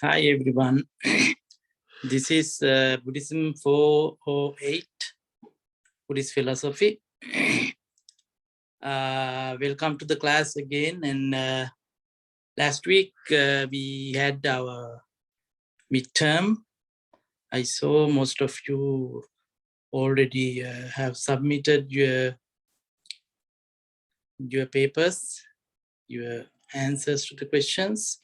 Hi everyone. This is Buddhism 408, Buddhist Philosophy. Welcome to the class again. And last week we had our midterm. I saw most of you already have submitted your papers, your answers to the questions.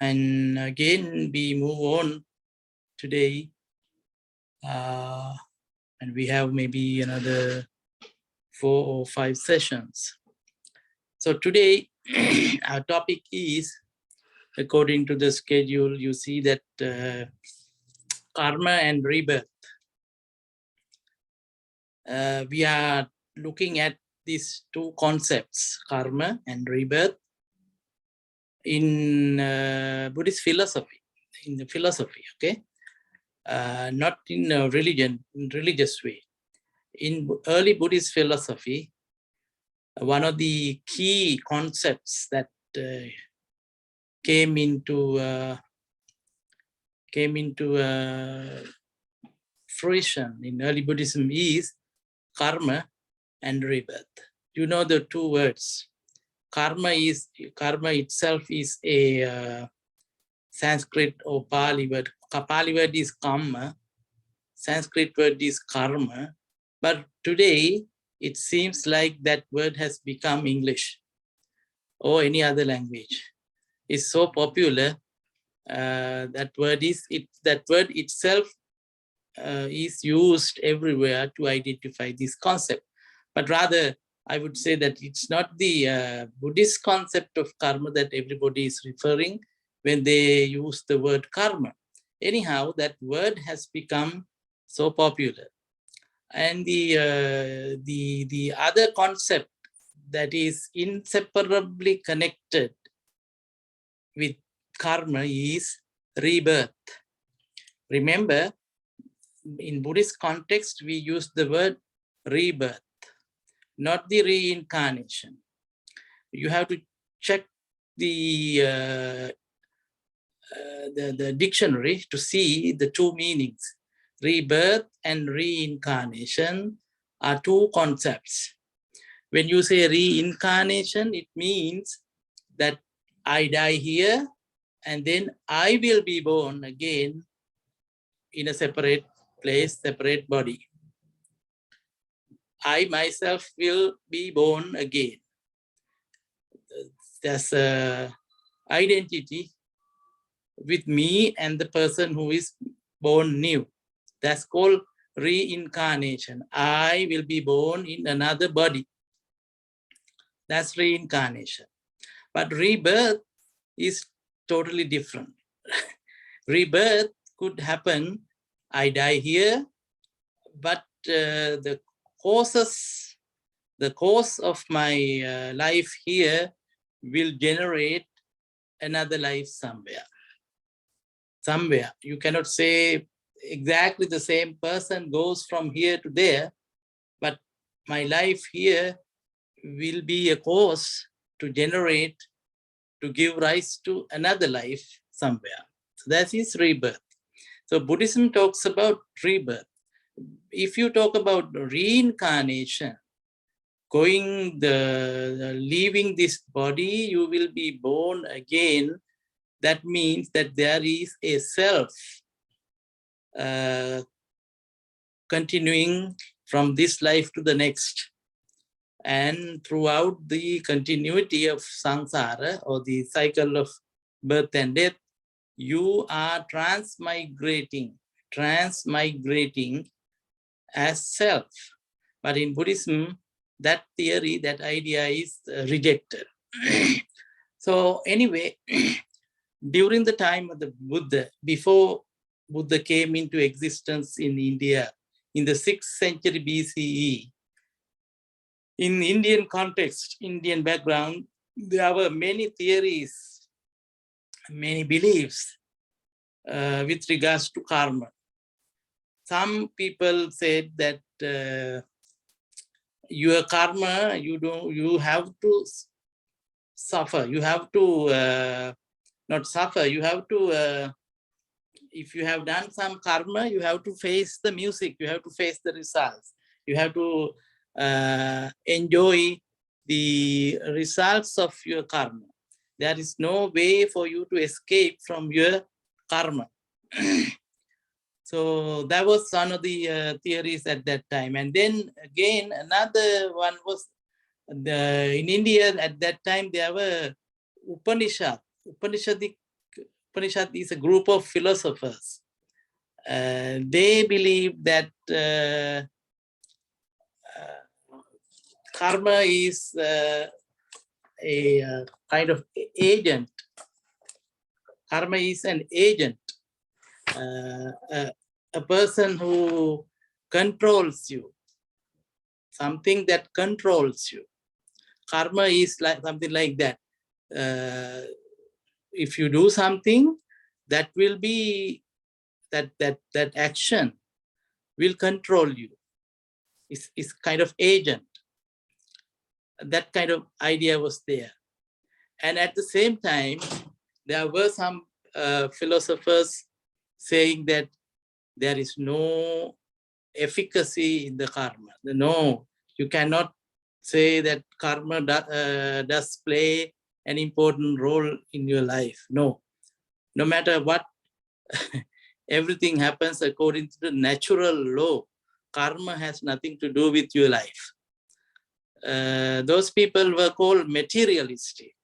And again, we move on today. And we have maybe another 4 or 5 sessions. So today, our topic is, according to the schedule, you see that karma and rebirth. We are looking at these two concepts, karma and rebirth, in Buddhist philosophy, in the philosophy, okay? Not in a religious way. In early Buddhist philosophy, one of the key concepts that came into fruition in early Buddhism is karma and rebirth. You know the two words. Karma itself is a Sanskrit or Pali word. Pali word is karma. Sanskrit word is karma. But today, it seems like that word has become English or any other language. It's so popular. That word itself is used everywhere to identify this concept. But rather, I would say that it's not the Buddhist concept of karma that everybody is referring when they use the word karma. Anyhow, that word has become so popular. And the other concept that is inseparably connected with karma is rebirth. Remember, in Buddhist context, we use the word rebirth, not the reincarnation. You have to check the dictionary to see the two meanings. Rebirth and reincarnation are two concepts. When you say reincarnation, it means that I die here and then I will be born again in a separate place, separate body. I myself will be born again. There's an identity with me and the person who is born new. That's called reincarnation. I will be born in another body. That's reincarnation. But rebirth is totally different. Rebirth could happen, I die here, but the cause of my life here will generate another life somewhere. Somewhere. You cannot say exactly the same person goes from here to there, but my life here will be a cause to generate, to give rise to another life somewhere. So that is rebirth. So Buddhism talks about rebirth. If you talk about reincarnation, leaving this body, you will be born again. That means that there is a self continuing from this life to the next. And throughout the continuity of samsara, or the cycle of birth and death, you are transmigrating as self. But in Buddhism, that theory, that idea is rejected. So anyway, during the time of the Buddha, before Buddha came into existence in India in the 6th century BCE, in Indian context, Indian background, there were many theories, many beliefs with regards to karma. Some people said that your karma, you have to suffer. You have to not suffer. You have to, if you have done some karma, you have to face the music. You have to face the results. You have to enjoy the results of your karma. There is no way for you to escape from your karma. So that was one of the theories at that time. And then again, another one was in India at that time, there were Upanishad. Upanishad is a group of philosophers. They believe that karma is a kind of agent. Karma is an agent, a person who controls you, something that controls you. Karma is like something like that. If you do something, that will be that action will control you. It's kind of agent. That kind of idea was there. And at the same time, there were some philosophers saying that there is no efficacy in the karma. No, you cannot say that karma does play an important role in your life. No, no matter what, everything happens according to the natural law. Karma has nothing to do with your life. Those people were called materialistic.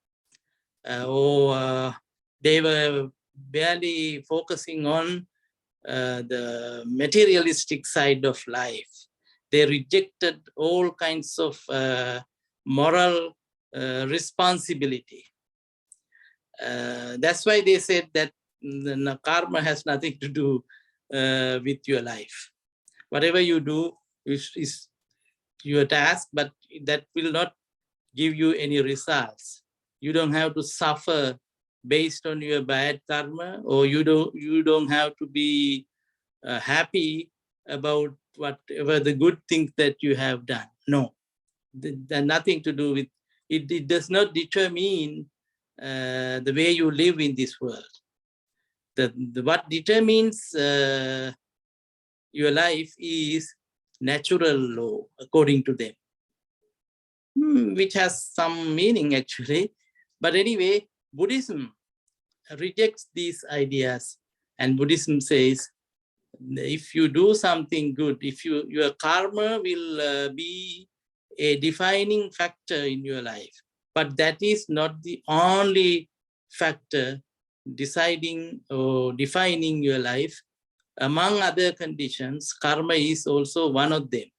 They were barely focusing on the materialistic side of life. They rejected all kinds of moral responsibility. That's why they said that karma has nothing to do with your life. Whatever you do is your task, but that will not give you any results. You don't have to suffer based on your bad karma, or you don't have to be happy about whatever the good things that you have done. No, there's nothing to do with it. It does not determine the way you live in this world. What determines your life is natural law, according to them, which has some meaning actually. But anyway, Buddhism rejects these ideas, and Buddhism says, if you do something good, if your karma will be a defining factor in your life, but that is not the only factor deciding or defining your life. Among other conditions, karma is also one of them.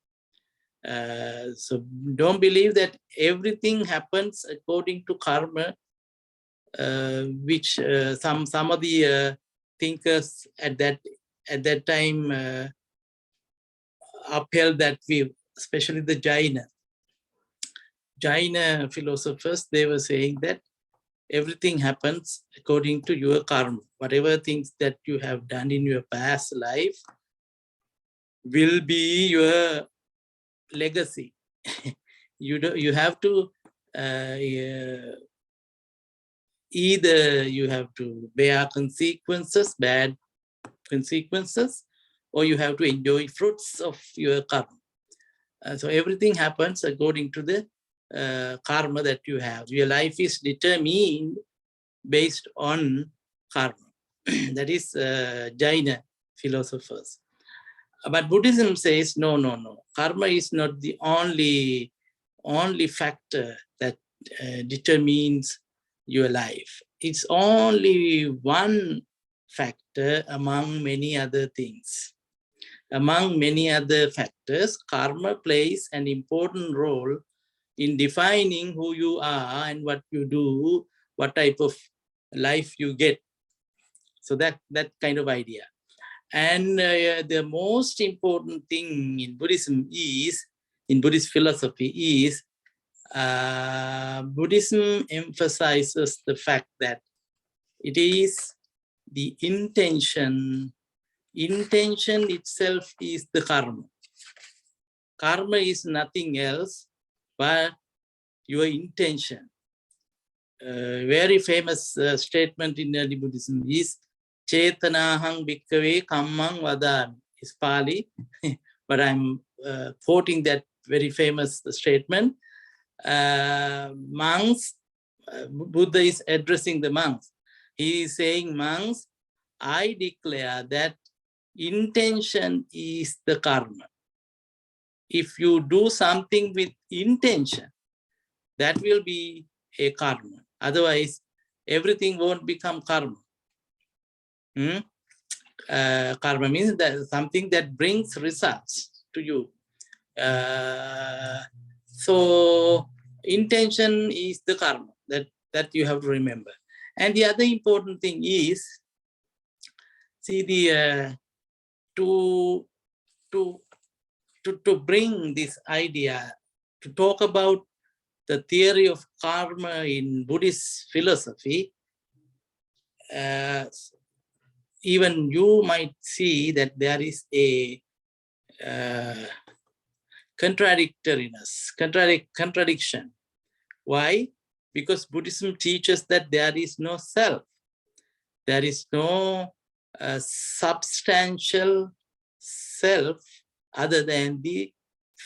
So don't believe that everything happens according to karma, which some of the thinkers at that time upheld that view, especially the Jaina philosophers. They were saying that everything happens according to your karma. Whatever things that you have done in your past life will be your legacy. You have to either you have to bear consequences, bad consequences, or you have to enjoy fruits of your karma. So everything happens according to the karma that you have. Your life is determined based on karma. That is Jaina philosophers. But Buddhism says, no. Karma is not the only factor that determines your life. It's only one factor among many other things. Among many other factors, karma plays an important role in defining who you are and what you do, what type of life you get. So that kind of idea. And the most important thing in Buddhism is, in Buddhist philosophy is, Buddhism emphasizes the fact that it is the intention. Intention itself is the karma. Karma is nothing else but your intention. very famous statement in early Buddhism is Chetanahang Bhikkhave Kammang Vadami. It's Pali, but I'm quoting that very famous statement. Monks, Buddha is addressing the monks. He is saying, monks, I declare that intention is the karma. If you do something with intention, that will be a karma. Otherwise, everything won't become karma. Karma means that something that brings results to you. So intention is the karma that you have to remember. And the other important thing is, see, the to bring this idea, to talk about the theory of karma in Buddhist philosophy, even you might see that there is a contradiction. Why? Because Buddhism teaches that there is no self. There is no substantial self other than the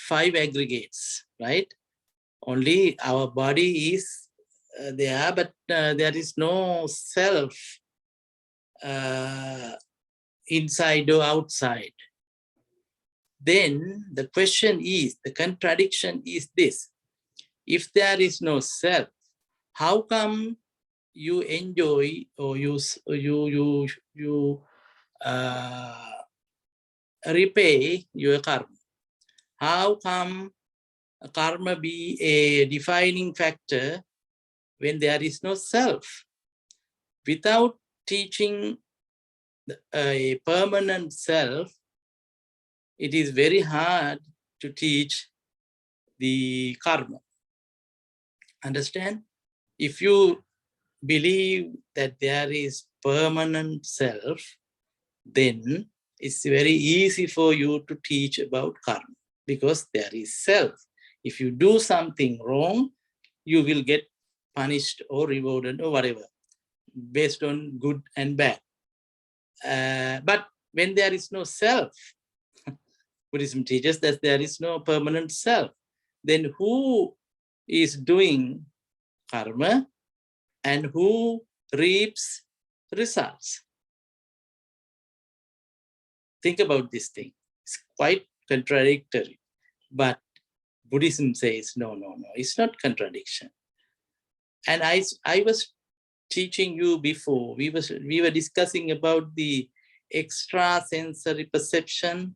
5 aggregates, right? Only our body is there, but there is no self inside or outside. Then the question is, the contradiction is this: if there is no self, how come you enjoy or you repay your karma? How come karma be a defining factor when there is no self? Without teaching a permanent self, it is very hard to teach the karma. Understand? If you believe that there is permanent self, then it's very easy for you to teach about karma, because there is self. If you do something wrong, you will get punished or rewarded or whatever, based on good and bad. But when there is no self, Buddhism teaches that there is no permanent self. Then who is doing karma and who reaps results? Think about this thing. It's quite contradictory. But Buddhism says, no, it's not contradiction. And I was teaching you before, we were discussing about the extrasensory perception.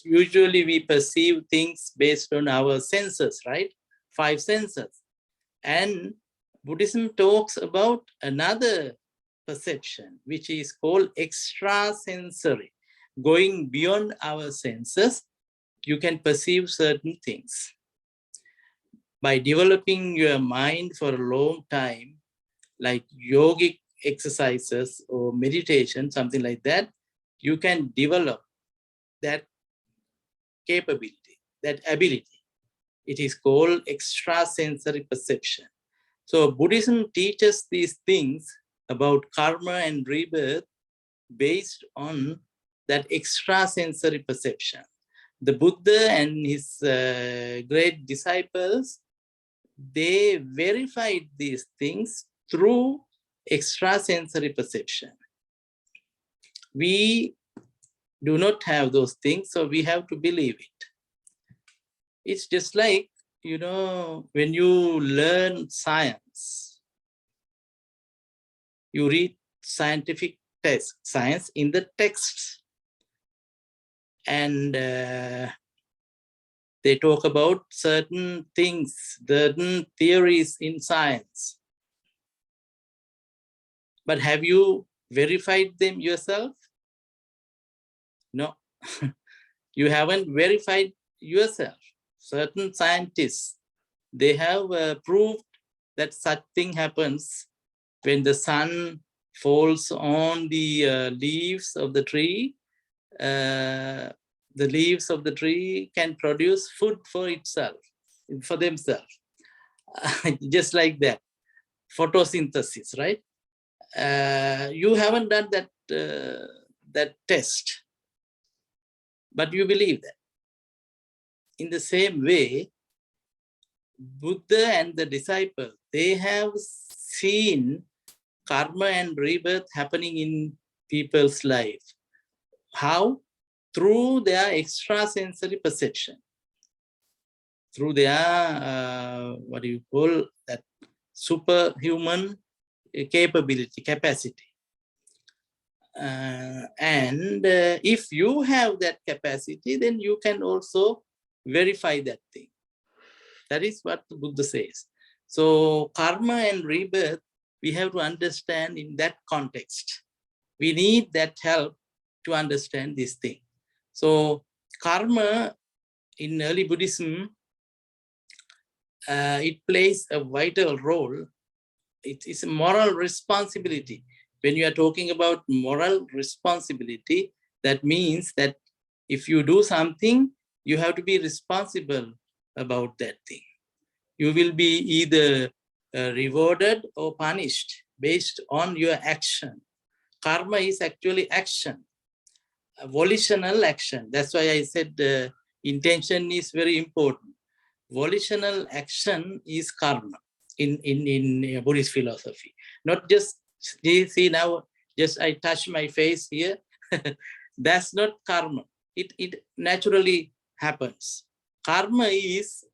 Usually we perceive things based on our senses, right? 5 senses. And Buddhism talks about another perception, which is called extrasensory. Going beyond our senses, you can perceive certain things. By developing your mind for a long time, like yogic exercises or meditation, something like that, you can develop that capability, that ability. It is called extrasensory perception. So Buddhism teaches these things about karma and rebirth based on that extrasensory perception. The Buddha and his great disciples, they verified these things through extrasensory perception. We do not have those things, so we have to believe it. It's just like, you know, when you learn science, you read scientific text, science in the text, and they talk about certain things, certain theories in science. But have you verified them yourself? No, you haven't verified yourself. Certain scientists, they have proved that such thing happens when the sun falls on the leaves of the tree. The leaves of the tree can produce food for itself, for themselves. just like that. Photosynthesis, right? You haven't done that test, but you believe that. In the same way, Buddha and the disciple, they have seen karma and rebirth happening in people's life. How? Through their extrasensory perception, through their, what do you call that, superhuman capacity. And if you have that capacity, then you can also verify that thing. That is what the Buddha says. So karma and rebirth, we have to understand in that context. We need that help to understand this thing. So karma in early Buddhism, it plays a vital role. It is a moral responsibility. When you are talking about moral responsibility, that means that if you do something, you have to be responsible about that thing. You will be either rewarded or punished based on your action. Karma is actually action, volitional action. That's why I said intention is very important. Volitional action is karma in Buddhist philosophy. Not just, see now, just I touch my face here. That's not karma. It naturally happens. Karma is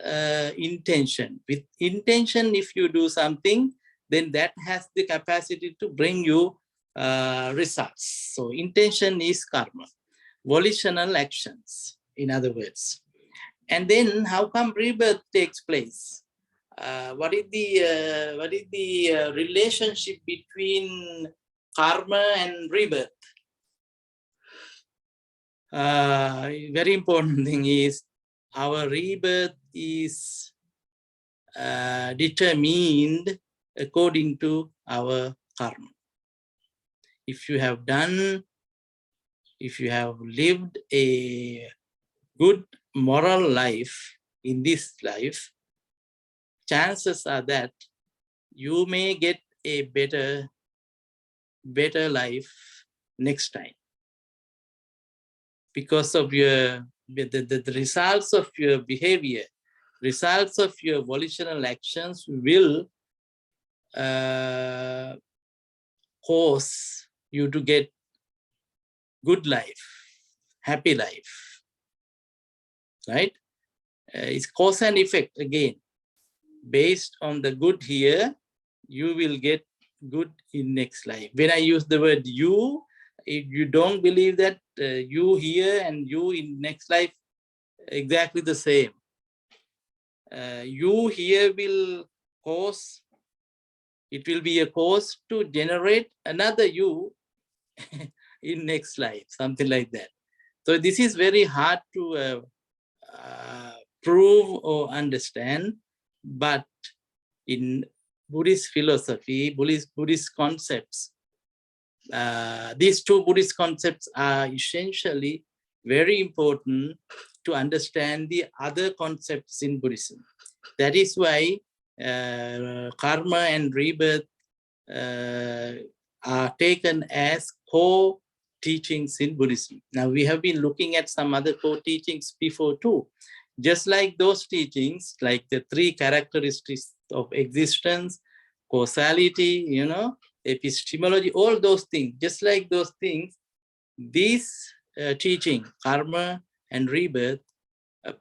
intention. With intention, if you do something, then that has the capacity to bring you results. So intention is karma. Volitional actions, in other words. And then how come rebirth takes place? What is the relationship between karma and rebirth? Very important thing is our rebirth is determined according to our karma. If you have lived a good moral life in this life, chances are that you may get a better life next time, because of the results of your behavior, results of your volitional actions will cause you to get good life, happy life, right? It's cause and effect again. Based on the good here, you will get good in next life. When I use the word you, if you don't believe that you here and you in next life exactly the same. You here will cause, it will be a cause to generate another you in next life, something like that. So this is very hard to prove or understand, but in Buddhist philosophy, Buddhist concepts, these two Buddhist concepts are essentially very important to understand the other concepts in Buddhism. That is why karma and rebirth are taken as core teachings in Buddhism. Now, we have been looking at some other core teachings before too. Just like those teachings, like the three characteristics of existence, causality, epistemology, all those things, just like those things, these teaching, karma and rebirth,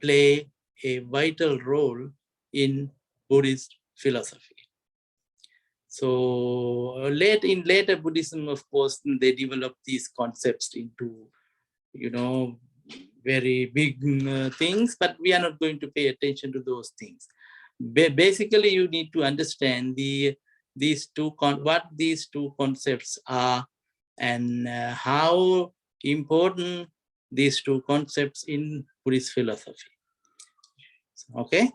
play a vital role in Buddhist philosophy. So in later Buddhism, of course, they developed these concepts into, very big things, but we are not going to pay attention to those things. Basically, you need to understand what these two concepts are and how important these two concepts in Buddhist philosophy. Okay,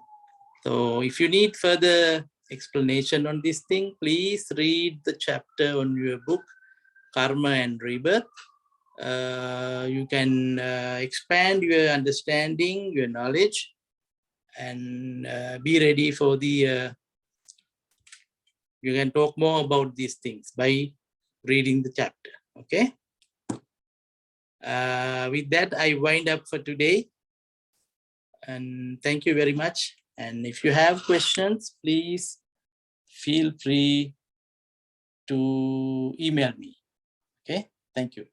so if you need further explanation on this thing, please read the chapter on your book, Karma and Rebirth. You can expand your understanding, your knowledge, and be ready for the You can talk more about these things by reading the chapter. Okay. With that, I wind up for today. And thank you very much. And if you have questions, please feel free to email me. Okay. Thank you.